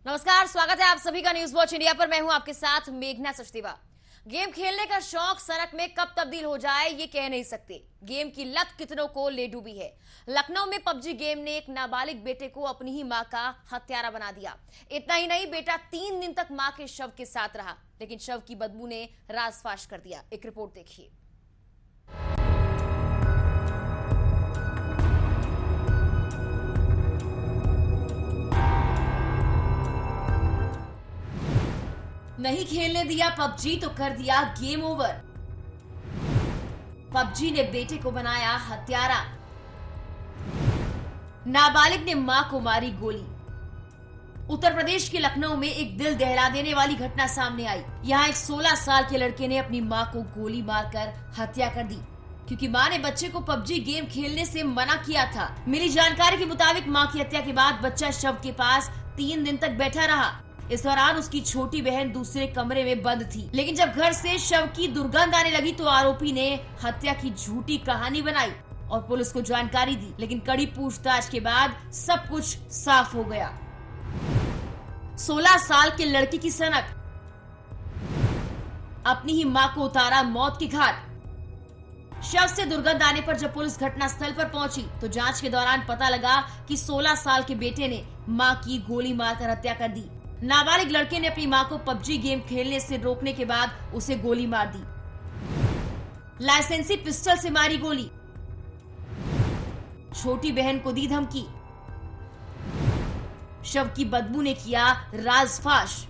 नमस्कार, स्वागत है आप सभी का न्यूज वॉच इंडिया पर। मैं हूं आपके साथ मेघना सचदेवा। गेम खेलने का शौक सनक में कब तब्दील हो जाए ये कह नहीं सकते। गेम की लत कितनों को ले डूबी है। लखनऊ में पबजी गेम ने एक नाबालिग बेटे को अपनी ही मां का हत्यारा बना दिया। इतना ही नहीं, बेटा 3 दिन तक मां के शव के साथ रहा, लेकिन शव की बदबू ने राजफाश कर दिया। एक रिपोर्ट देखिए। नहीं खेलने दिया पबजी तो कर दिया गेम ओवर। पबजी ने बेटे को बनाया हत्यारा। नाबालिग ने मां को मारी गोली। उत्तर प्रदेश के लखनऊ में एक दिल दहला देने वाली घटना सामने आई। यहाँ एक 16 साल के लड़के ने अपनी मां को गोली मारकर हत्या कर दी, क्योंकि मां ने बच्चे को पबजी गेम खेलने से मना किया था। मिली जानकारी के मुताबिक मां की हत्या के बाद बच्चा शव के पास 3 दिन तक बैठा रहा। इस दौरान उसकी छोटी बहन दूसरे कमरे में बंद थी, लेकिन जब घर से शव की दुर्गंध आने लगी तो आरोपी ने हत्या की झूठी कहानी बनाई और पुलिस को जानकारी दी। लेकिन कड़ी पूछताछ के बाद सब कुछ साफ हो गया। 16 साल के लड़की की सनक, अपनी ही मां को उतारा मौत के घाट। शव से दुर्गंध आने पर जब पुलिस घटनास्थल पर पहुंची तो जांच के दौरान पता लगा कि 16 साल के बेटे ने मां की गोली मारकर हत्या कर दी। नाबालिग लड़के ने अपनी मां को पबजी गेम खेलने से रोकने के बाद उसे गोली मार दी। लाइसेंसी पिस्टल से मारी गोली। छोटी बहन को दी धमकी। शव की बदबू ने किया राजफाश।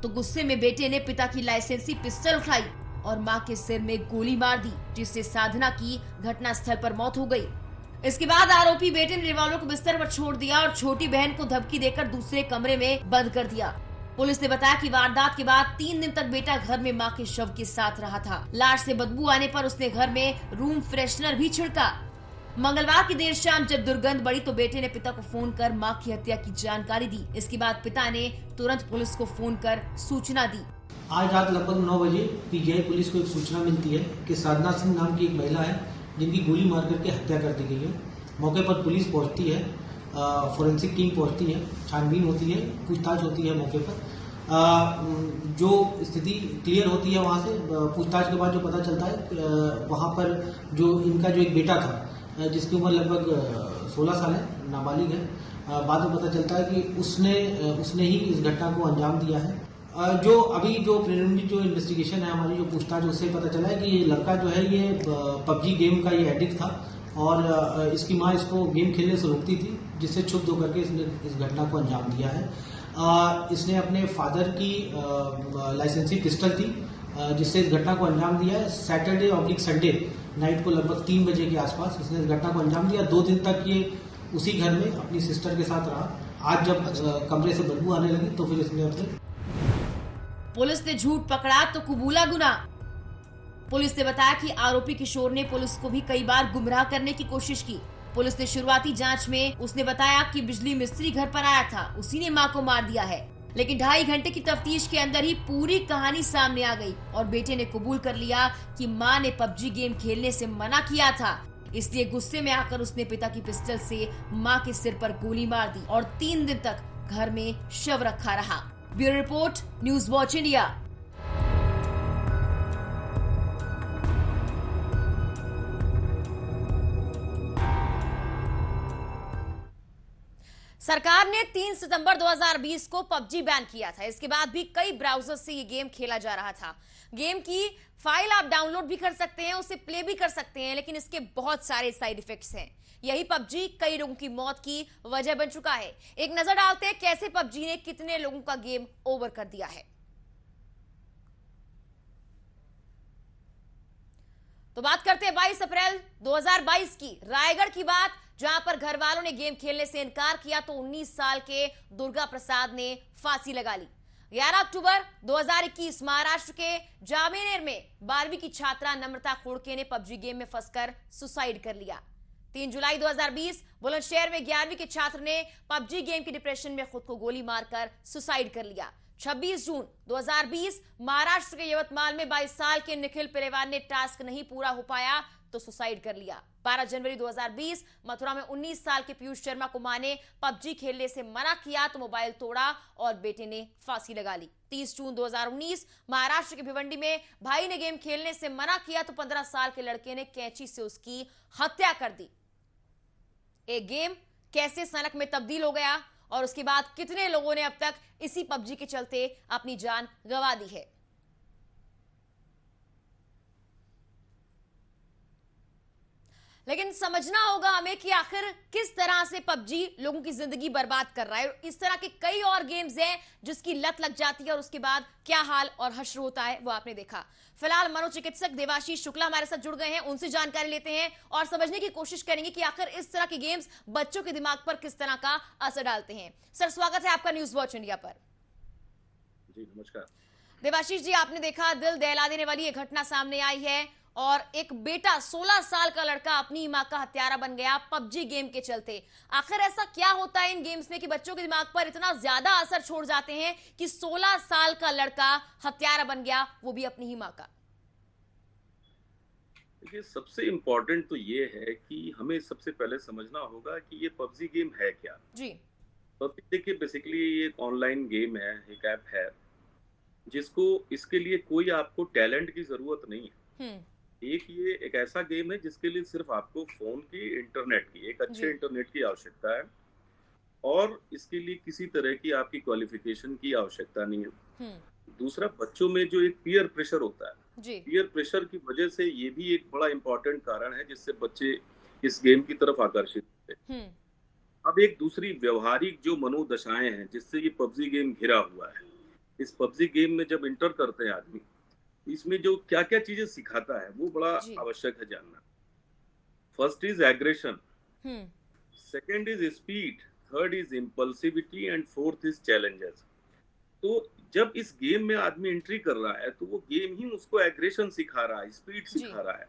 तो गुस्से में बेटे ने पिता की लाइसेंसी पिस्टल उठाई और मां के सिर में गोली मार दी, जिससे साधना की घटनास्थल पर मौत हो गई। इसके बाद आरोपी बेटे ने रिवॉल्वर को बिस्तर पर छोड़ दिया और छोटी बहन को धमकी देकर दूसरे कमरे में बंद कर दिया। पुलिस ने बताया कि वारदात के बाद 3 दिन तक बेटा घर में मां के शव के साथ रहा था। लाश से बदबू आने पर उसने घर में रूम फ्रेशनर भी छिड़का। मंगलवार की देर शाम जब दुर्गंध बढ़ी तो बेटे ने पिता को फोन कर मां की हत्या की जानकारी दी। इसके बाद पिता ने तुरंत पुलिस को फोन कर सूचना दी। आज रात लगभग 9 बजे पीजीआई पुलिस को एक सूचना मिलती है कि साधना सिंह नाम की एक महिला है जिनकी गोली मार करके हत्या कर दी गई है। मौके पर पुलिस पहुंचती है, फोरेंसिक टीम पहुंचती है, छानबीन होती है, पूछताछ होती है। मौके पर जो स्थिति क्लियर होती है, वहां से पूछताछ के बाद जो पता चलता है, वहां पर जो इनका जो एक बेटा था जिसकी उम्र लगभग 16 साल है, नाबालिग है, बाद में पता चलता है कि उसने ही इस घटना को अंजाम दिया है। जो अभी जो प्रिलिमिनरी जो इन्वेस्टिगेशन है, हमारी जो पूछताछ, उससे पता चला है कि ये लड़का जो है ये पबजी गेम का ये एडिक्ट था और इसकी माँ इसको गेम खेलने से रोकती थी, जिससे क्षुब्ध होकर के इसने इस घटना को अंजाम दिया है। इसने अपने फादर की लाइसेंसी पिस्टल थी जिससे इस घटना को अंजाम दिया है। सैटरडे और संडे नाइट को लगभग 3 बजे के आसपास इसने इस घटना को अंजाम दिया। 2 दिन तक ये उसी घर में अपनी सिस्टर के साथ रहा। आज जब कमरे से बदबू आने लगी तो फिर इसने अपने पुलिस ने झूठ पकड़ा तो कबूला गुनाह। पुलिस ने बताया कि आरोपी किशोर ने पुलिस को भी कई बार गुमराह करने की कोशिश की। पुलिस ने शुरुआती जांच में उसने बताया कि बिजली मिस्त्री घर पर आया था, उसी ने मां को मार दिया है। लेकिन 2.5 घंटे की तफ्तीश के अंदर ही पूरी कहानी सामने आ गई और बेटे ने कबूल कर लिया कि मां ने पबजी गेम खेलने से मना किया था। इसलिए गुस्से में आकर उसने पिता की पिस्टल से मां के सिर पर गोली मार दी और 3 दिन तक घर में शव रखा रहा। Bureau report, news watch India. सरकार ने 3 सितंबर 2020 को पबजी बैन किया था। इसके बाद भी कई ब्राउजर से ये गेम खेला जा रहा था। गेम की फाइल आप डाउनलोड भी कर सकते हैं, उसे प्ले भी कर सकते हैं, लेकिन इसके बहुत सारे साइड इफेक्ट्स हैं। यही पबजी कई लोगों की मौत की वजह बन चुका है। एक नजर डालते हैं कैसे पबजी ने कितने लोगों का गेम ओवर कर दिया है। तो बात करते हैं 22 अप्रैल 2022 की, रायगढ़ की बात, जहां पर घर वालों ने गेम खेलने से इनकार किया तो 19 साल के दुर्गा प्रसाद ने फांसी लगा ली। 11 अक्टूबर 2021 महाराष्ट्र के जामनेर में 12वीं की छात्रा नम्रता खोड़के ने पबजी गेम में फंसकर सुसाइड कर लिया। 3 जुलाई 2020 बुलंदशहर में 11वीं के छात्र ने पबजी गेम के डिप्रेशन में खुद को गोली मारकर सुसाइड कर लिया। 26 जून 2020 महाराष्ट्र के यवतमाल में 22 साल के निखिल पेरेवान ने टास्क नहीं पूरा हो पाया तो सुसाइड कर लिया। 12 जनवरी 2020 मथुरा में 19 साल के पीयूष शर्मा को मां ने पबजी खेलने से मना किया तो मोबाइल तोड़ा और बेटे ने फांसी लगा ली। 30 जून 2019 महाराष्ट्र के भिवंडी में भाई ने गेम खेलने से मना किया तो 15 साल के लड़के ने कैंची से उसकी हत्या कर दी। एक गेम कैसे सनक में तब्दील हो गया और उसके बाद कितने लोगों ने अब तक इसी पबजी के चलते अपनी जान गंवा दी है। लेकिन समझना होगा हमें कि आखिर किस तरह से पबजी लोगों की जिंदगी बर्बाद कर रहा है। इस तरह के कई और गेम्स हैं जिसकी लत लग जाती है और उसके बाद क्या हाल और हश्र होता है वो आपने देखा। फिलहाल मनोचिकित्सक देवाशीष शुक्ला हमारे साथ जुड़ गए हैं, उनसे जानकारी लेते हैं और समझने की कोशिश करेंगे कि आखिर इस तरह के गेम्स बच्चों के दिमाग पर किस तरह का असर डालते हैं। सर, स्वागत है आपका न्यूज वॉच इंडिया पर। जी नमस्कार। देवाशीष जी, आपने देखा दिल दहला देने वाली ये घटना सामने आई है और एक बेटा 16 साल का लड़का अपनी मां का हत्यारा बन गया पबजी गेम के चलते। आखिर ऐसा क्या होता है इन गेम्स में कि बच्चों के दिमाग पर इतना ज्यादा असर छोड़ जाते हैं कि 16 साल का लड़का हत्यारा बन गया, वो भी अपनी ही मां का। देखिए, सबसे इम्पोर्टेंट तो ये है कि हमें सबसे पहले समझना होगा कि ये पबजी गेम है क्या। जी। पबजी देखिए बेसिकली ये एक ऑनलाइन गेम है, एक ऐप है जिसको इसके लिए कोई आपको टैलेंट की जरूरत नहीं है। ये एक ऐसा गेम है जिसके लिए सिर्फ आपको फोन की इंटरनेट की एक अच्छे इंटरनेट की आवश्यकता है और इसके लिए किसी तरह की आपकी क्वालिफिकेशन की आवश्यकता नहीं है। दूसरा, बच्चों में जो एक पीयर प्रेशर होता है, पीयर प्रेशर की वजह से ये भी एक बड़ा इंपॉर्टेंट कारण है जिससे बच्चे इस गेम की तरफ आकर्षित होते हैं। अब एक दूसरी व्यवहारिक जो मनोदशाएं हैं जिससे ये पबजी गेम घिरा हुआ है, इस पबजी गेम में जब इंटर करते हैं आदमी, इसमें जो क्या क्या चीजें सिखाता है वो बड़ा आवश्यक है जानना। First is aggression, second is speed, third is impulsivity and fourth is challenges. तो जब इस गेम में आदमी एंट्री कर रहा है तो वो गेम ही उसको एग्रेशन सिखा रहा है, स्पीड सिखा रहा है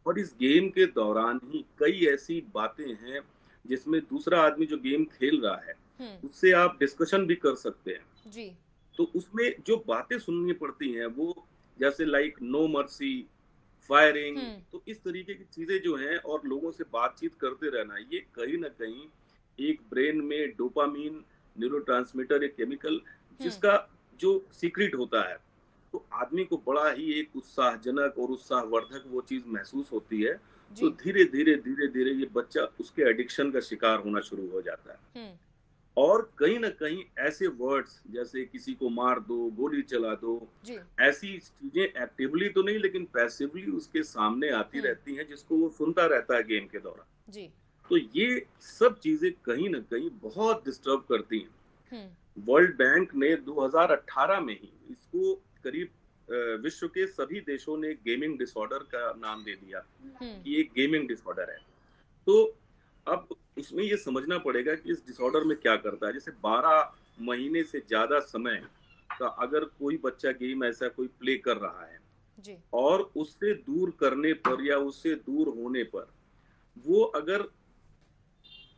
और इस गेम के दौरान ही कई ऐसी बातें हैं जिसमें दूसरा आदमी जो गेम खेल रहा है उससे आप डिस्कशन भी कर सकते हैं। जी। तो उसमें जो बातें सुननी पड़ती हैं वो जैसे लाइक नो मर्सी, फायरिंग, तो इस तरीके की चीजें जो हैं और लोगों से बातचीत करते रहना, ये कहीं ना कहीं एक ब्रेन में डोपामीन न्यूरोट्रांसमीटर, एक केमिकल जिसका जो सीक्रेट होता है, तो आदमी को बड़ा ही एक उत्साहजनक और उत्साहवर्धक वो चीज महसूस होती है। तो धीरे धीरे ये बच्चा उसके एडिक्शन का शिकार होना शुरू हो जाता है और कहीं ना कहीं ऐसे वर्ड्स जैसे किसी को मार दो, गोली चला दो, ऐसी चीजें एक्टिवली तो नहीं लेकिन पैसिवली उसके सामने आती रहती हैं जिसको वो सुनता रहता है गेम के दौरान। तो ये सब चीजें कहीं ना कहीं बहुत डिस्टर्ब करती हैं। वर्ल्ड बैंक ने 2018 में ही इसको करीब विश्व के सभी देशों ने गेमिंग डिसऑर्डर का नाम दे दिया कि ये गेमिंग डिसऑर्डर है। तो अब इसमें ये समझना पड़ेगा कि इस डिसऑर्डर में क्या करता है। जैसे 12 महीने से ज्यादा समय का अगर कोई बच्चा गेम ऐसा कोई प्ले कर रहा है और उससे दूर करने पर या उससे दूर होने पर वो अगर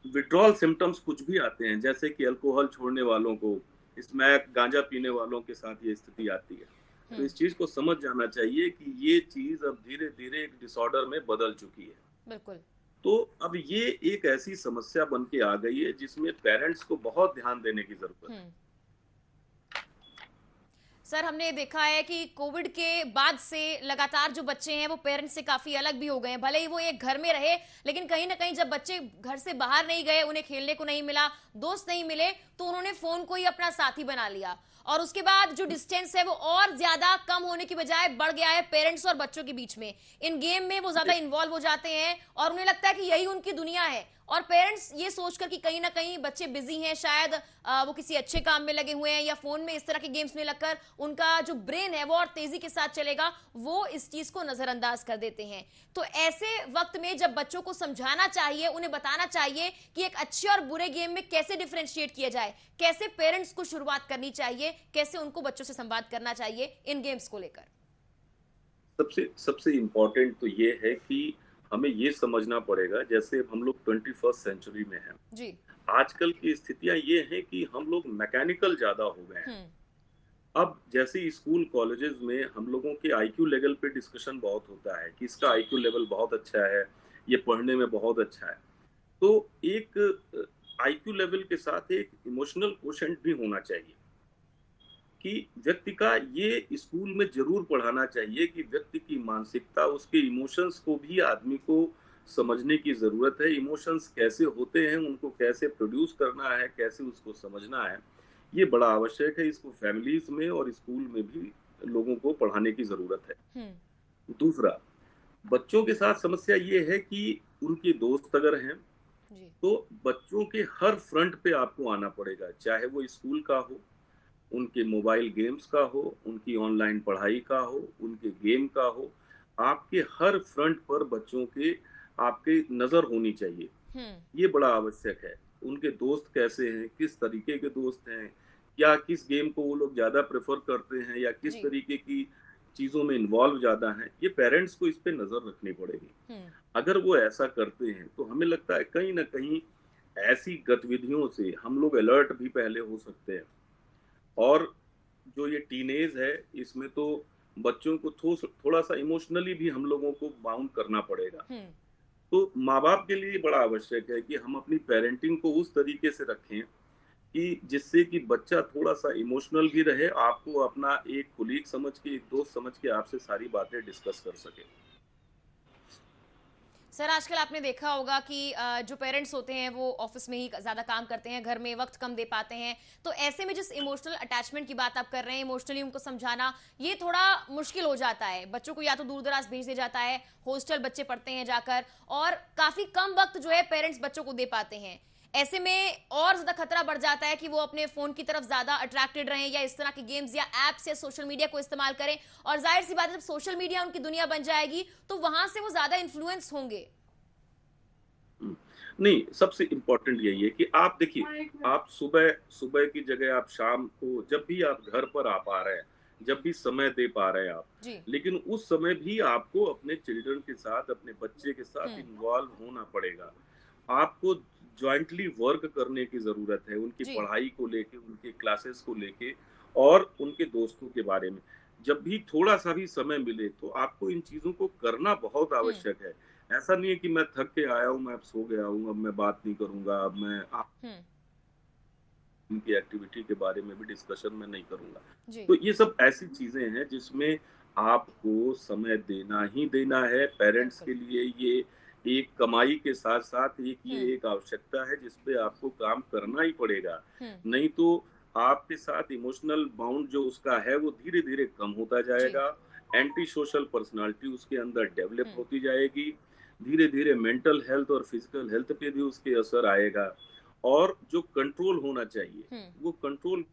विड्रॉल सिम्टम्स कुछ भी आते हैं, जैसे कि अल्कोहल छोड़ने वालों को, स्मैक गांजा पीने वालों के साथ ये स्थिति आती है, तो इस चीज को समझ जाना चाहिए कि ये चीज अब धीरे धीरे एक डिसऑर्डर में बदल चुकी है। बिल्कुल। तो अब ये एक ऐसी समस्या बन के आ गई है जिसमें पेरेंट्स को बहुत ध्यान देने की जरूरत है। सर, हमने देखा है कि कोविड के बाद से लगातार जो बच्चे हैं वो पेरेंट्स से काफी अलग भी हो गए हैं। भले ही वो एक घर में रहे लेकिन कहीं ना कहीं जब बच्चे घर से बाहर नहीं गए, उन्हें खेलने को नहीं मिला, दोस्त नहीं मिले, तो उन्होंने फोन को ही अपना साथी बना लिया और उसके बाद जो डिस्टेंस है वो और ज्यादा कम होने की बजाय बढ़ गया है पेरेंट्स और बच्चों के बीच में। इन गेम में वो ज्यादा इन्वॉल्व हो जाते हैं और उन्हें लगता है कि यही उनकी दुनिया है और पेरेंट्स ये सोचकर कि कहीं ना कहीं बच्चे बिजी हैं, शायद वो किसी अच्छे काम में लगे हुए हैं या फोन में इस तरह के गेम्स में लगकर उनका जो ब्रेन है वो और तेजी के साथ चलेगा, वो इस चीज को नजरअंदाज कर देते हैं। तो ऐसे वक्त में जब बच्चों को समझाना चाहिए, उन्हें बताना चाहिए कि एक अच्छे और बुरे गेम में कैसे डिफरेंशिएट किया जाए, कैसे पेरेंट्स को शुरुआत करनी चाहिए, कैसे उनको बच्चों से संवाद करना चाहिए इन गेम्स को लेकर। सबसे इम्पोर्टेंट तो ये है कि हमें ये समझना पड़ेगा, जैसे हम लोग 21st सेंचुरी में हैं जी। आजकल की स्थितियां ये हैं कि हम लोग मैकेनिकल ज्यादा हो गए हैं। अब जैसे स्कूल कॉलेजेस में हम लोगों के आईक्यू लेवल पे डिस्कशन बहुत होता है कि इसका आईक्यू लेवल बहुत अच्छा है, ये पढ़ने में बहुत अच्छा है। तो एक आईक्यू लेवल के साथ एक इमोशनल कोशेंट भी होना चाहिए कि व्यक्ति का ये स्कूल में ज़रूर पढ़ाना चाहिए कि व्यक्ति की मानसिकता, उसके इमोशंस को भी आदमी को समझने की ज़रूरत है। इमोशंस कैसे होते हैं, उनको कैसे प्रोड्यूस करना है, कैसे उसको समझना है, ये बड़ा आवश्यक है। इसको फैमिलीज़ में और स्कूल में भी लोगों को पढ़ाने की ज़रूरत है। दूसरा, बच्चों के साथ समस्या ये है कि उनके दोस्त अगर हैं, जी। तो बच्चों के हर फ्रंट पे आपको आना पड़ेगा, चाहे वो स्कूल का हो, उनके मोबाइल गेम्स का हो, उनकी ऑनलाइन पढ़ाई का हो, उनके गेम का हो, आपके हर फ्रंट पर बच्चों के आपकी नज़र होनी चाहिए। ये बड़ा आवश्यक है। उनके दोस्त कैसे हैं, किस तरीके के दोस्त हैं, क्या किस गेम को वो लोग ज़्यादा प्रेफ़र करते हैं या किस जी। तरीके की चीज़ों में इन्वॉल्व ज़्यादा हैं, ये पेरेंट्स को इस पे नज़र रखनी पड़ेगी। अगर वो ऐसा करते हैं, तो हमें लगता है कहीं न कहीं ऐसी गतिविधियों से हम लोग अलर्ट भी पहले हो सकते हैं। और जो ये टीनेज है, इसमें तो बच्चों को थोड़ा-सा इमोशनली भी हम लोगों को बाउंड करना पड़ेगा। तो माँ-बाप के लिए बड़ा आवश्यक है कि हम अपनी पेरेंटिंग को उस तरीके से रखें कि जिससे कि बच्चा थोड़ा-सा इमोशनल भी रहे, आपको अपना एक कलीग समझ के, एक दोस्त समझ के आपसे सारी बातें डिस्कस कर सके। सर, आजकल आपने देखा होगा कि जो पेरेंट्स होते हैं वो ऑफिस में ही ज़्यादा काम करते हैं, घर में वक्त कम दे पाते हैं। तो ऐसे में जिस इमोशनल अटैचमेंट की बात आप कर रहे हैं, इमोशनली उनको समझाना, ये थोड़ा मुश्किल हो जाता है। बच्चों को या तो दूर-दराज भेज दिया जाता है, हॉस्टल बच्चे पढ़ते हैं जाकर, और काफ़ी कम वक्त जो है पेरेंट्स बच्चों को दे पाते हैं। ऐसे में और ज़्यादा खतरा बढ़ जाता है कि वो अपने फ़ोन की तरफ ज़्यादा अट्रैक्टेड रहें या इस तरह के गेम्स या ऐप्स या सोशल मीडिया को इस्तेमाल करें। और ज़ाहिर-सी बात है, जब सोशल मीडिया उनकी दुनिया बन जाएगी, तो वहाँ से वो ज़्यादा इन्फ्लुएंस होंगे। नहीं, सबसे इम्पोर्टेंट यही है कि आप देखिए, आप सुबह सुबह की जगह आप शाम को जब भी आप घर पर आ पा रहे हैं, जब भी समय दे पा रहे हैं आप, जी। लेकिन उस समय भी आपको अपने चिल्ड्रन के साथ, अपने बच्चे के साथ इन्वॉल्व होना पड़ेगा। आपको जॉइंटली वर्क करने की ज़रूरत है, उनकी जी। पढ़ाई को लेके, उनके क्लासेस को लेके और उनके दोस्तों के बारे में। जब भी थोड़ा-सा भी समय मिले, तो आपको इन चीज़ों को करना बहुत आवश्यक है। ऐसा नहीं है कि मैं थक के आया हूँ, मैं अब सो गया हूँ, अब मैं बात नहीं करूँगा, अब मैं उनकी एक्टिविटी के बारे में भी डिस्कशन मैं नहीं करूँगा। जी। तो ये सब ऐसी चीज़ें हैं जिसमें आपको समय देना ही देना है। पेरेंट्स के लिए ये एक कमाई के साथ-साथ ये एक आवश्यकता है जिस पे आपको काम करना ही पड़ेगा। नहीं तो आपके साथ इमोशनल बाउंड जो उसका है वो धीरे-धीरे कम होता जाएगा। एंटी सोशल पर्सनैलिटी उसके अंदर डेवलप होती जाएगी। धीरे-धीरे मेंटल हेल्थ और फिजिकल हेल्थ पे भी उसके असर आएगा। और जो कंट्रोल होना चाहिए, वो कंट्रोल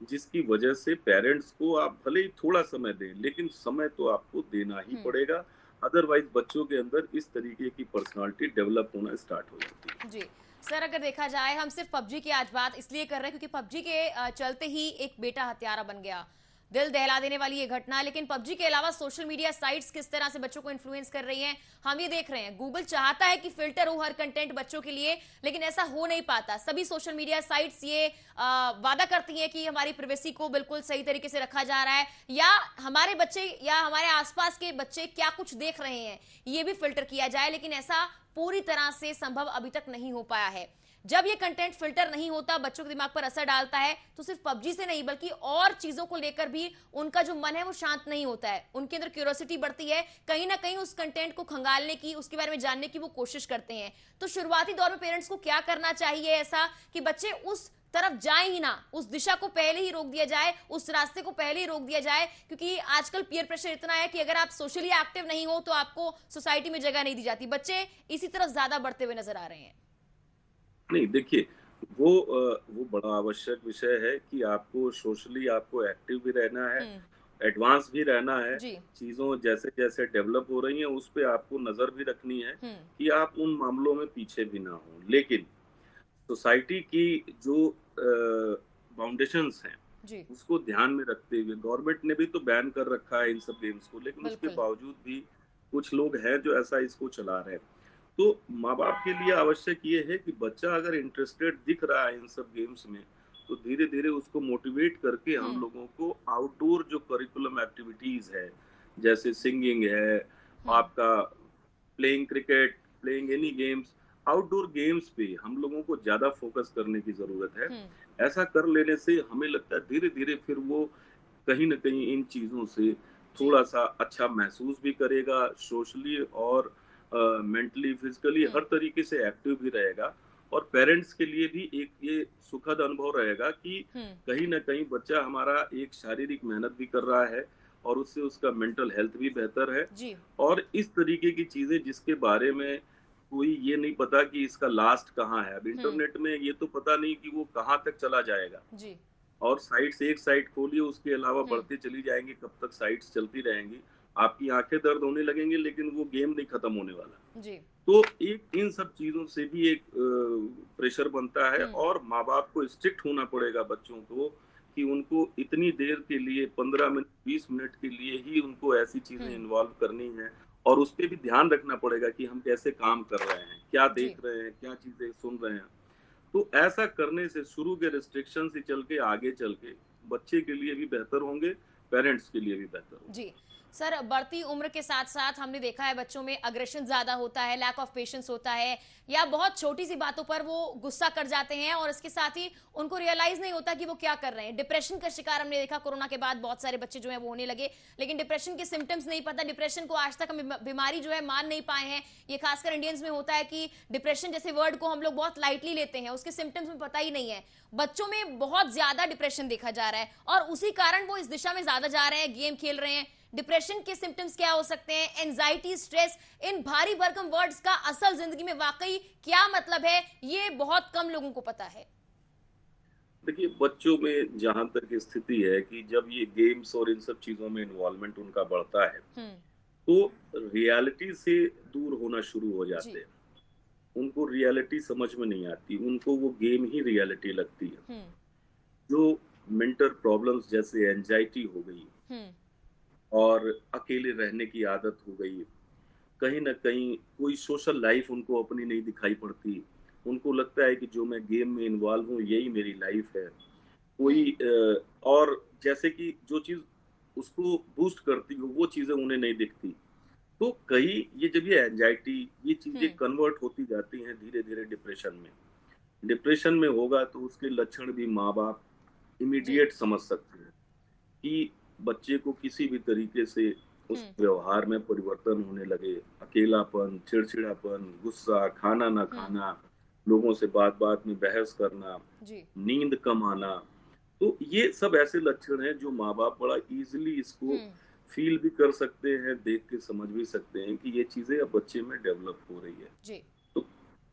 जिसकी वजह से पेरेंट्स को आप भले ही थोड़ा समय दें, लेकिन समय तो आपको देना ही पड़ेगा। अदरवाइज बच्चों के अंदर इस तरीके की पर्सनालिटी डेवलप होना स्टार्ट हो जाती है। जी। सर, अगर देखा जाए, हम सिर्फ पबजी की आज बात इसलिए कर रहे हैं क्योंकि पबजी के चलते ही एक बेटा हत्यारा बन गया। दिल दहला देने वाली ये घटना है। लेकिन पबजी के अलावा सोशल मीडिया साइट्स किस तरह से बच्चों को इन्फ्लुएंस कर रही हैं, हम ये देख रहे हैं। गूगल चाहता है कि फिल्टर हो हर कंटेंट बच्चों के लिए, लेकिन ऐसा हो नहीं पाता। सभी सोशल मीडिया साइट्स ये वादा करती हैं कि हमारी प्राइवेसी को बिल्कुल सही तरीके से रखा जा रहा है, या हमारे बच्चे या हमारे आसपास के बच्चे क्या कुछ देख रहे हैं ये भी फिल्टर किया जाए, लेकिन ऐसा पूरी तरह से संभव अभी तक नहीं हो पाया है। जब ये कंटेंट फिल्टर नहीं होता, बच्चों के दिमाग पर असर डालता है, तो सिर्फ पबजी से नहीं बल्कि और चीजों को लेकर भी उनका जो मन है वो शांत नहीं होता है। उनके अंदर क्यूरियोसिटी बढ़ती है, कहीं ना कहीं उस कंटेंट को खंगालने की, उसके बारे में जानने की वो कोशिश करते हैं। तो शुरुआती दौर में पेरेंट्स को क्या करना चाहिए ऐसा कि बच्चे उस तरफ जाए ही ना, उस दिशा को पहले ही रोक दिया जाए, उस रास्ते को पहले ही रोक दिया जाए, क्योंकि आजकल पीयर प्रेशर इतना है कि अगर आप सोशली एक्टिव नहीं हो तो आपको सोसाइटी में जगह नहीं दी जाती। बच्चे इसी तरफ ज्यादा बढ़ते हुए नजर आ रहे हैं। नहीं, देखिए, वो बड़ा आवश्यक विषय है कि आपको सोशली आपको एक्टिव भी रहना है, एडवांस भी रहना है। जी। चीज़ों जैसे-जैसे डेवलप हो रही हैं, उस पे आपको नज़र भी रखनी है कि आप उन मामलों में पीछे भी ना हों। लेकिन सोसाइटी की जो फाउंडेशंस हैं, जी। उसको ध्यान में रखते हुए गवर्नमेंट ने भी तो बैन कर रखा है इन सब गेम्स को, लेकिन उसके बिल्कुल। बावजूद भी कुछ लोग हैं जो ऐसा इसको चला रहे हैं। तो माँ-बाप के लिए आवश्यक ये है कि बच्चा अगर इंटरेस्टेड दिख रहा है इन सब गेम्स में, तो धीरे-धीरे उसको मोटिवेट करके हम लोगों को आउटडोर जो करिकुलम एक्टिविटीज़ है, जैसे सिंगिंग है, आपका playing cricket, playing any games, outdoor games पे हम लोगों को ज्यादा फोकस करने की जरूरत है। ऐसा कर लेने से हमें लगता है धीरे धीरे फिर वो कहीं न कहीं इन चीज़ों से जी। थोड़ा-सा अच्छा महसूस भी करेगा, सोशली और मेंटली, फिज़िकली हर तरीके से एक्टिव भी रहेगा। और पेरेंट्स के लिए भी एक ये सुखद अनुभव रहेगा कि हम्म। कहीं न कहीं बच्चा हमारा एक शारीरिक मेहनत भी कर रहा है और उससे उसका मेंटल हेल्थ भी बेहतर है। जी। और इस तरीके की चीज़ें जिसके बारे में कोई ये नहीं पता कि इसका लास्ट कहाँ है। अब हम्म। इंटरनेट में ये तो पता नहीं कि वो कहाँ तक चला जाएगा। जी। और साइट्स, एक साइट खोलिए उसके अलावा हम्म। बढ़ती चली जाएंगी, कब तक साइट्स चलती रहेंगी। आपकी आंखें दर्द होने लगेंगी लेकिन वो गेम नहीं खत्म होने वाला। जी। तो एक इन सब चीजों से भी एक प्रेशर बनता है हम्म। और माँ बाप को स्ट्रिक्ट होना पड़ेगा बच्चों को कि उनको इतनी देर के लिए 15 मिनट 20 मिनट के लिए ही उनको ऐसी चीजें हम्म। इन्वॉल्व करनी है। और उस पर भी ध्यान रखना पड़ेगा कि हम कैसे काम कर रहे हैं, क्या जी। देख रहे हैं, क्या चीजें सुन रहे हैं। तो ऐसा करने से शुरू के रिस्ट्रिक्शन से चल के आगे चल के बच्चे के लिए भी बेहतर होंगे, पेरेंट्स के लिए भी बेहतर होंगे। जी। सर, बढ़ती उम्र के साथ साथ हमने देखा है बच्चों में अग्रेशन ज्यादा होता है, लैक ऑफ पेशेंस होता है, या बहुत छोटी सी बातों पर वो गुस्सा कर जाते हैं और इसके साथ ही उनको रियलाइज नहीं होता कि वो क्या कर रहे हैं। डिप्रेशन का शिकार हमने देखा कोरोना के बाद बहुत सारे बच्चे जो है वो होने लगे, लेकिन डिप्रेशन के सिम्टम्स नहीं पता, डिप्रेशन को आज तक हम बीमारी जो है मान नहीं पाए हैं। ये खासकर इंडियंस में होता है कि डिप्रेशन जैसे वर्ड को हम लोग बहुत लाइटली लेते हैं, उसके सिम्टम्स में पता ही नहीं है। बच्चों में बहुत ज्यादा डिप्रेशन देखा जा रहा है और उसी कारण वो इस दिशा में ज्यादा जा रहे हैं, गेम खेल रहे हैं। डिप्रेशन के सिम्टम्स क्या हो सकते हैं, एंजाइटी, स्ट्रेस, इन भारी भरकम वर्ड्स का असल जिंदगी में वाकई क्या मतलब है, ये बहुत कम लोगों को पता है। देखिए, बच्चों में जहां तक स्थिति है कि जब ये गेम्स और इन सब चीजों में इन्वॉल्वमेंट उनका बढ़ता है हम्म। तो रियलिटी से दूर होना शुरू हो जाते जी। हैं। उनको रियलिटी समझ में नहीं आती, उनको वो गेम ही रियलिटी लगती है। हम्म। जो मेंटल प्रॉब्लम्स जैसे एंजाइटी हो गई हम्म। और अकेले रहने की आदत हो गई, कहीं न कहीं कोई सोशल लाइफ उनको अपनी नहीं दिखाई पड़ती। उनको लगता है कि जो मैं गेम में इन्वॉल्व हूँ यही मेरी लाइफ है। कोई हम्म। और जैसे कि जो चीज़ उसको बूस्ट करती हो वो चीज़ें उन्हें नहीं दिखती। तो कई ये जब ये एंजाइटी ये चीज़ें हम्म। कन्वर्ट होती जाती हैं धीरे-धीरे डिप्रेशन में। डिप्रेशन में होगा तो उसके लक्षण भी माँ-बाप जी। इमीडिएट समझ सकते हैं कि बच्चे को किसी भी तरीके से उस हम्म। व्यवहार में परिवर्तन होने लगे, अकेलापन, चिड़चिड़ापन, गुस्सा, खाना ना हम्म। खाना, लोगों से बात-बात में बहस करना, जी। नींद कम आना। तो ये सब ऐसे लक्षण हैं जो माँ-बाप बड़ा ईज़िली इसको हम्म। फ़ील भी कर सकते हैं, देख के समझ भी सकते हैं कि ये चीज़ें अब बच्चे में डेवलप हो रही है। जी। तो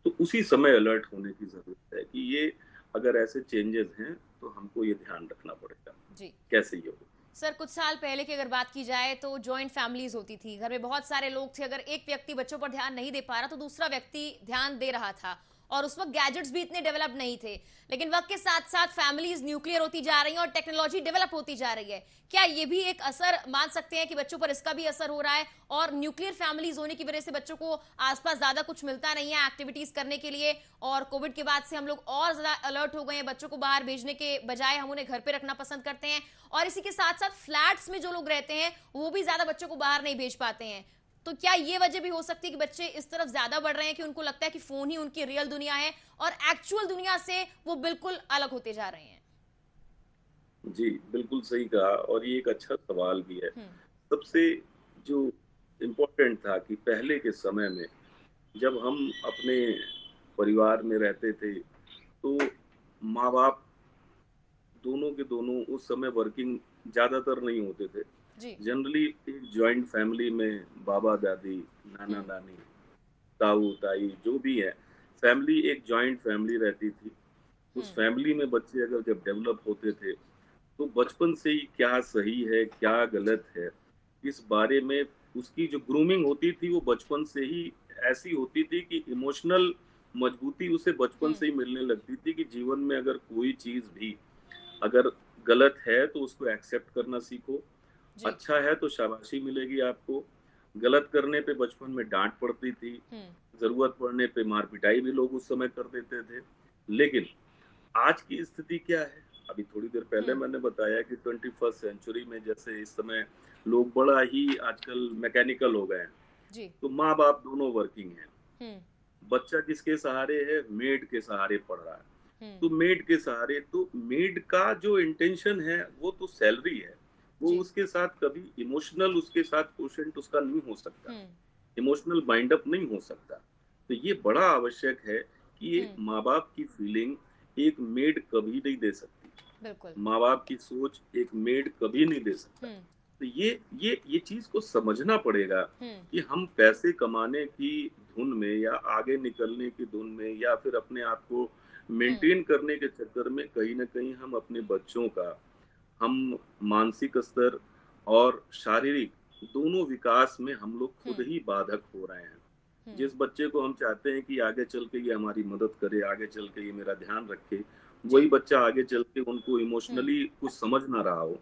तो उसी समय अलर्ट होने की ज़रूरत है कि ये अगर ऐसे चेंजेज़ हैं, तो हमको ये ध्यान रखना पड़ेगा। जी। कैसे ये हो? सर, कुछ साल पहले की अगर बात की जाए तो जॉइंट फैमिलीज होती थी, घर में बहुत सारे लोग थे। अगर एक व्यक्ति बच्चों पर ध्यान नहीं दे पा रहा तो दूसरा व्यक्ति ध्यान दे रहा था, और उस वक्त गैजेट्स भी इतने डेवलप नहीं थे। लेकिन वक्त के साथ साथ फैमिलीज न्यूक्लियर होती जा रही हैं और टेक्नोलॉजी डेवलप होती जा रही है। क्या ये भी एक असर मान सकते हैं कि बच्चों पर इसका भी असर हो रहा है, और न्यूक्लियर फैमिलीज होने की वजह से बच्चों को आसपास ज्यादा कुछ मिलता नहीं है एक्टिविटीज करने के लिए, और कोविड के बाद से हम लोग और ज्यादा अलर्ट हो गए हैं, बच्चों को बाहर भेजने के बजाय हम उन्हें घर पे रखना पसंद करते हैं, और इसी के साथ साथ फ्लैट्स में जो लोग रहते हैं वो भी ज्यादा बच्चों को बाहर नहीं भेज पाते हैं। तो क्या ये वजह भी हो सकती है कि बच्चे इस तरफ ज्यादा बढ़ रहे हैं कि उनको लगता है कि फोन ही उनकी रियल दुनिया है और एक्चुअल दुनिया से वो बिल्कुल अलग होते जा रहे हैं? जी, बिल्कुल सही कहा और ये एक अच्छा सवाल भी है। हम्म। सबसे जो इम्पोर्टेंट था कि पहले के समय में जब हम अपने परिवार में रहते थे, तो माँ-बाप दोनों के दोनों उस समय वर्किंग ज़्यादातर नहीं होते थे। जी। जनरली एक जॉइंट फैमिली में बाबा-दादी, हम्म। नाना-नानी, ताऊ-ताई जो भी है, फैमिली एक जॉइंट फैमिली रहती थी। उस हम्म। फैमिली में बच्चे अगर जब डेवलप होते थे, तो बचपन से ही क्या सही है, क्या जी। गलत है, इस बारे में उसकी जो ग्रूमिंग होती थी, वो बचपन से ही ऐसी होती थी कि इमोशनल मजबूती उसे बचपन हम्म। से ही मिलने लगती थी कि जीवन में अगर कोई चीज़ भी अगर गलत है, तो उसको एक्सेप्ट करना सीखो। जी। अच्छा है तो शाबाशी मिलेगी आपको। गलत करने पे बचपन में डाँट पड़ती थी, हम्म। ज़रूरत पड़ने पे मार-पिटाई भी लोग उस समय कर देते थे। लेकिन आज की स्थिति क्या है? अभी थोड़ी देर पहले मैंने बताया कि 21st सेंचुरी में जैसे इस समय लोग बड़ा ही आजकल मैकेनिकल हो गए हैं, जी। तो माँ बाप दोनों वर्किंग हैं। हम्म। बच्चा किसके सहारे है? मेड के सहारे पढ़ रहा है। तो हम्म। मेड के सहारे, तो मेड का जो इंटेंशन है वो तो सैलरी है, वो जी। उसके साथ कभी इमोशनल उसके साथ क्वोशंट उसका नहीं हो सकता, हम्म। इमोशनल बाइंड अप नहीं हो सकता। तो ये बड़ा आवश्यक है कि ये हम्म। माँ बाप की फीलिंग एक मेड कभी नहीं दे सकती, बिल्कुल। माँ बाप की सोच एक मेड कभी नहीं दे सकता। हम्म। तो ये चीज को समझना पड़ेगा हम्म। कि हम पैसे कमाने की धुन में या आगे निकलने की धुन में या फिर अपने आप को हम्म। मेंटेन करने के चक्कर में कहीं ना कहीं हम अपने बच्चों का, हम मानसिक स्तर और शारीरिक दोनों विकास में हम लोग खुद हम्म। ही बाधक हो रहे हैं। हम्म। जिस बच्चे को हम चाहते हैं कि आगे चल के ये हमारी मदद करे, आगे चल के ये मेरा ध्यान रखे, जी। वही बच्चा आगे चल के उनको हम्म। इमोशनली कुछ समझ ना रहा हो,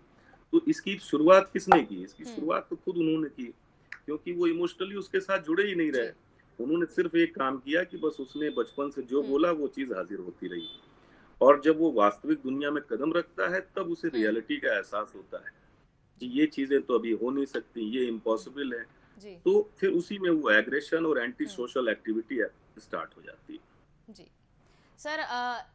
तो इसकी शुरुआत किसने की? इसकी हम्म। शुरुआत तो खुद उन्होंने की, क्योंकि वो इमोशनली उसके साथ जुड़े ही नहीं रहे। जी। उन्होंने सिर्फ एक काम किया कि बस उसने बचपन से जो हम्म। बोला वो चीज हाजिर होती रही, और जब वो वास्तविक दुनिया में कदम रखता है तब उसे हम्म। रियलिटी का एहसास होता है कि जी। ये चीजें तो अभी हो नहीं सकती, ये इम्पॉसिबल है। जी। तो फिर उसी में वो एग्रेशन और एंटी हम्म। सोशल एक्टिविटी स्टार्ट हो जाती है। जी। सर,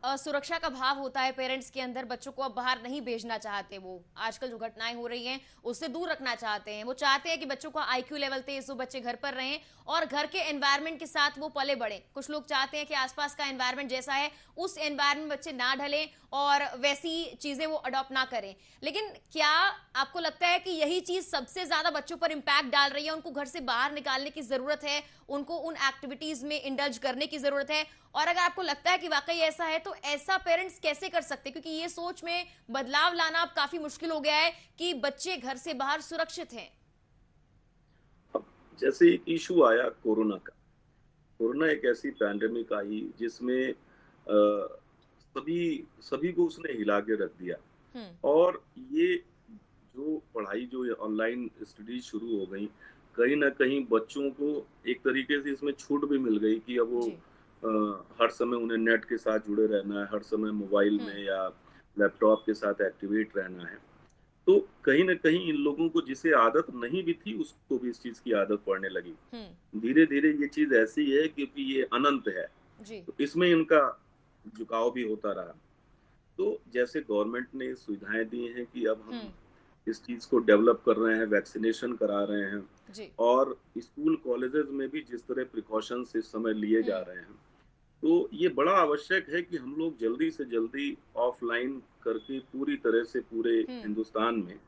असुरक्षा का भाव होता है पेरेंट्स के अंदर, बच्चों को अब बाहर नहीं भेजना चाहते। वो आजकल जो घटनाएं हो रही हैं उससे दूर रखना चाहते हैं। वो चाहते हैं कि बच्चों का आईक्यू लेवल तेज हो, बच्चे घर पर रहें और घर के एनवायरनमेंट के साथ वो पले बढ़े। कुछ लोग चाहते हैं कि आसपास का एनवायरनमेंट जैसा है उस एनवायरनमेंट में बच्चे ना ढलें और वैसी चीजें वो अडॉप्ट ना करें। लेकिन क्या आपको लगता है कि यही चीज सबसे ज्यादा बच्चों पर इंपैक्ट डाल रही है? उनको घर से बाहर निकालने की जरूरत है, उनको उन एक्टिविटीज में इंडल्ज करने की जरूरत है? और अगर आपको लगता है कि वाकई ऐसा है तो ऐसा पेरेंट्स कैसे कर सकते हैं? क्योंकि ये सोच में बदलाव लाना अब काफी मुश्किल हो गया है कि बच्चे घर से बाहर सुरक्षित हैं। अब जैसे एक इशू आया कोरोना का, कोरोना एक ऐसी पैंडेमिक आई जिसमें सभी सभी को उसने हिला के रख दिया। हम्म। और ये जो पढ़ाई जो ऑनलाइन स्टडी शुरू हो गई, कहीं ना कहीं बच्चों को एक तरीके से इसमें छूट भी मिल गई कि अब वो जी। हर समय उन्हें नेट के साथ जुड़े रहना है, हर समय मोबाइल हम्म। में या लैपटॉप के साथ एक्टिवेट रहना है। तो कहीं ना कहीं इन लोगों को जिसे आदत नहीं भी थी उसको भी इस चीज की आदत पड़ने लगी। हम्म। धीरे धीरे ये चीज ऐसी है क्योंकि ये अनंत है, जी। तो इसमें इनका झुकाव भी होता रहा। तो जैसे गवर्नमेंट ने सुविधाएं दी हैं कि अब हम हम्म। इस चीज को डेवलप कर रहे हैं, वैक्सीनेशन करा रहे हैं, जी। और स्कूल कॉलेजेस में भी जिस तरह प्रिकॉशंस इस समय लिए जा हम्म। रहे हैं, तो ये बड़ा आवश्यक है कि हम लोग जल्दी से जल्दी ऑफलाइन करके पूरी तरह से पूरे हम्म। हिंदुस्तान में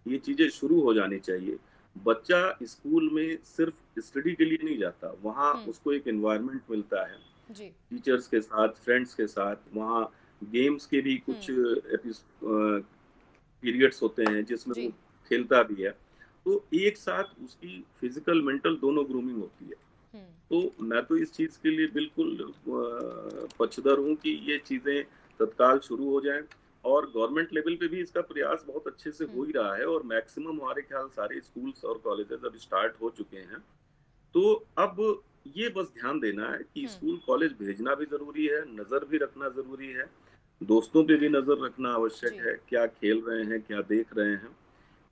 ये चीजें शुरू हो जानी चाहिए। बच्चा स्कूल में सिर्फ स्टडी के लिए नहीं जाता, वहाँ हम्म। उसको एक एनवायरनमेंट मिलता है, जी। टीचर्स के साथ, फ्रेंड्स के साथ। वहाँ गेम्स के भी कुछ हम्म। पीरियड्स होते हैं जिसमें जी। वो खेलता भी है। तो एक साथ उसकी फिजिकल मेंटल दोनों ग्रूमिंग होती है। हम्म। तो मैं तो इस चीज के लिए बिल्कुल पक्षधर हूँ कि ये चीजें तत्काल शुरू हो जाएं, और गवर्नमेंट लेवल पे भी इसका प्रयास बहुत अच्छे से हो हम्म। ही रहा है, और मैक्सिमम हमारे ख्याल सारे स्कूल्स और कॉलेजेस अब स्टार्ट हो चुके हैं। तो अब ये बस ध्यान देना है कि हम्म। स्कूल कॉलेज भेजना भी जरूरी है, नजर भी रखना जरूरी है, दोस्तों पे भी नजर रखना आवश्यक जी। है, क्या खेल रहे हैं, क्या देख रहे हैं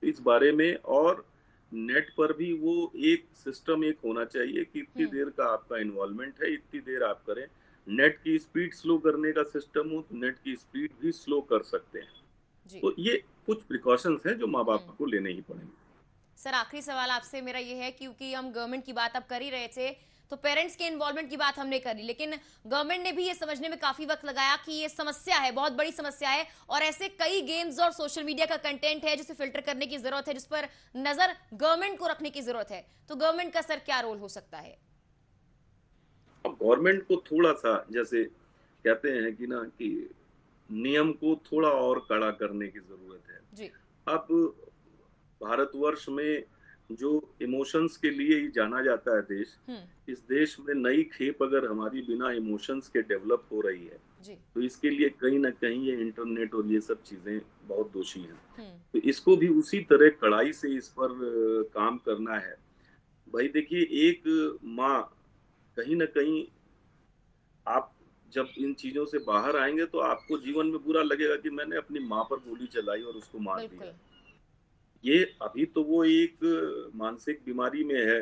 इस बारे में। और नेट पर भी वो एक सिस्टम एक होना चाहिए कि इतनी हम्म। देर का आपका इन्वॉल्वमेंट है, इतनी देर आप करें। नेट की स्पीड स्लो करने का सिस्टम हो तो नेट की स्पीड भी स्लो कर सकते हैं। जी। तो ये कुछ प्रिकॉशंस हैं जो माँ बाप हम्म। को लेने ही पड़ेंगे। सर, आखिरी सवाल आपसे मेरा ये है, क्योंकि हम गवर्नमेंट की बात अब कर ही रहे थे तो पेरेंट्स के इन्वॉल्वमेंट की बात हमने करी, लेकिन गवर्नमेंट ने भी ये समझने में काफी वक्त लगाया कि ये समस्या है, बहुत बड़ी समस्या है, और ऐसे कई गेम्स और सोशल मीडिया का कंटेंट है जिसे फिल्टर करने की जरूरत है, जिस पर नजर गवर्नमेंट को रखने की जरूरत है। तो गवर्नमेंट का सर क्या रोल हो सकता है? अब गवर्नमेंट को थोड़ा सा, जैसे कहते हैं कि ना कि नियम को थोड़ा और कड़ा करने की जरूरत है। जी। अब भारतवर्ष में जो इमोशंस के लिए ही जाना जाता है देश, हम्म। इस देश में नई खेप अगर हमारी बिना इमोशंस के डेवलप हो रही है, जी। तो इसके लिए कहीं ना कहीं ये इंटरनेट और ये सब चीजें बहुत दोषी हैं। हम्म। तो इसको भी उसी तरह कड़ाई से इस पर काम करना है। भाई देखिए, एक माँ कहीं ना कहीं, आप जब इन चीजों से बाहर आएंगे तो आपको जीवन में बुरा लगेगा कि मैंने अपनी माँ पर गोली चलाई और उसको मार दिया। बिल्कुल। ये अभी तो वो एक मानसिक बीमारी में है,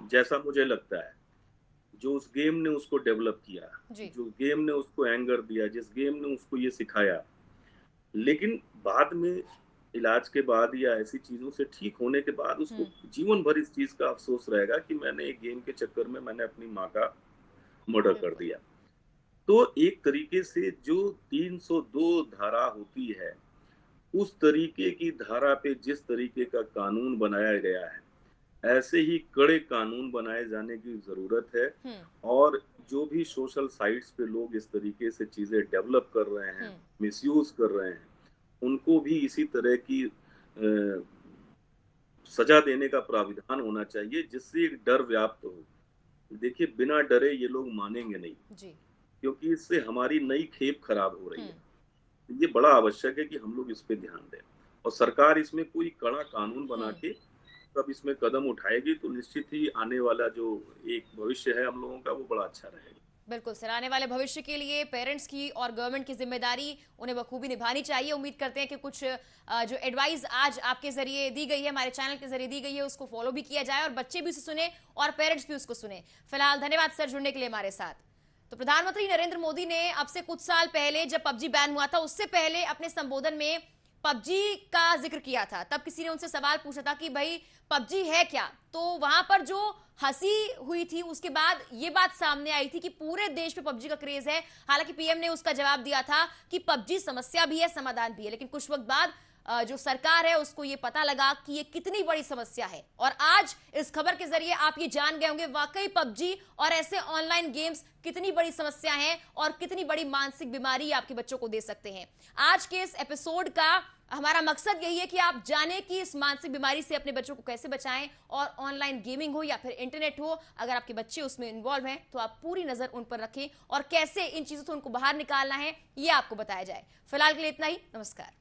जैसा मुझे लगता है। जो उस गेम ने उसको डेवलप किया, जो गेम ने उसको एंगर दिया, जिस गेम ने उसको ये सिखाया, लेकिन बाद में इलाज के बाद या ऐसी चीजों से ठीक होने के बाद उसको जीवन भर इस चीज का अफसोस रहेगा कि मैंने एक गेम के चक्कर में मैंने अपनी माँ का मर्डर कर दिया। तो एक तरीके से जो 302 धारा होती है, उस तरीके की धारा पे जिस तरीके का कानून बनाया गया है, ऐसे ही कड़े कानून बनाए जाने की जरूरत है। और जो भी सोशल साइट्स पे लोग इस तरीके से चीजें डेवलप कर रहे हैं, मिसयूज कर रहे हैं, उनको भी इसी तरह की सजा देने का प्राविधान होना चाहिए, जिससे एक डर व्याप्त हो। देखिए, बिना डरे ये लोग मानेंगे नहीं जी। क्योंकि इससे हमारी नई खेप खराब हो रही है। ये बड़ा आवश्यक है कि हम लोग इस पे ध्यान दें, और सरकार इसमें कोई कड़ा कानून बना के तब इसमें कदम उठाएगी तो निश्चित ही आने वाला जो एक भविष्य है हम लोगों का, वो बड़ा अच्छा रहेगा। बिल्कुल सर, आने वाले भविष्य के लिए पेरेंट्स की और गवर्नमेंट की जिम्मेदारी उन्हें बखूबी निभानी चाहिए। उम्मीद करते हैं कि कुछ जो एडवाइस आज आपके जरिए दी गई है, हमारे चैनल के जरिए दी गई है, उसको फॉलो भी किया जाए और बच्चे भी उसे सुने और पेरेंट्स भी उसको सुने। फिलहाल धन्यवाद सर जुड़ने के लिए हमारे साथ। तो प्रधानमंत्री नरेंद्र मोदी ने अब से कुछ साल पहले जब पबजी बैन हुआ था, उससे पहले अपने संबोधन में पबजी का जिक्र किया था। तब किसी ने उनसे सवाल पूछा था कि भाई पबजी है क्या, तो वहां पर जो हंसी हुई थी, उसके बाद ये बात सामने आई थी कि पूरे देश में पबजी का क्रेज है। हालांकि पीएम ने उसका जवाब दिया था कि पबजी समस्या भी है, समाधान भी है, लेकिन कुछ वक्त बाद जो सरकार है उसको ये पता लगा कि ये कितनी बड़ी समस्या है। और आज इस खबर के जरिए आप ये जान गए होंगे वाकई पबजी और ऐसे ऑनलाइन गेम्स कितनी बड़ी समस्या है और कितनी बड़ी मानसिक बीमारी आपके बच्चों को दे सकते हैं। आज के इस एपिसोड का हमारा मकसद यही है कि आप जानें कि इस मानसिक बीमारी से अपने बच्चों को कैसे बचाएं, और ऑनलाइन गेमिंग हो या फिर इंटरनेट हो, अगर आपके बच्चे उसमें इन्वॉल्व हैं तो आप पूरी नजर उन पर रखें और कैसे इन चीजों से उनको बाहर निकालना है ये आपको बताया जाए। फिलहाल के लिए इतना ही। नमस्कार।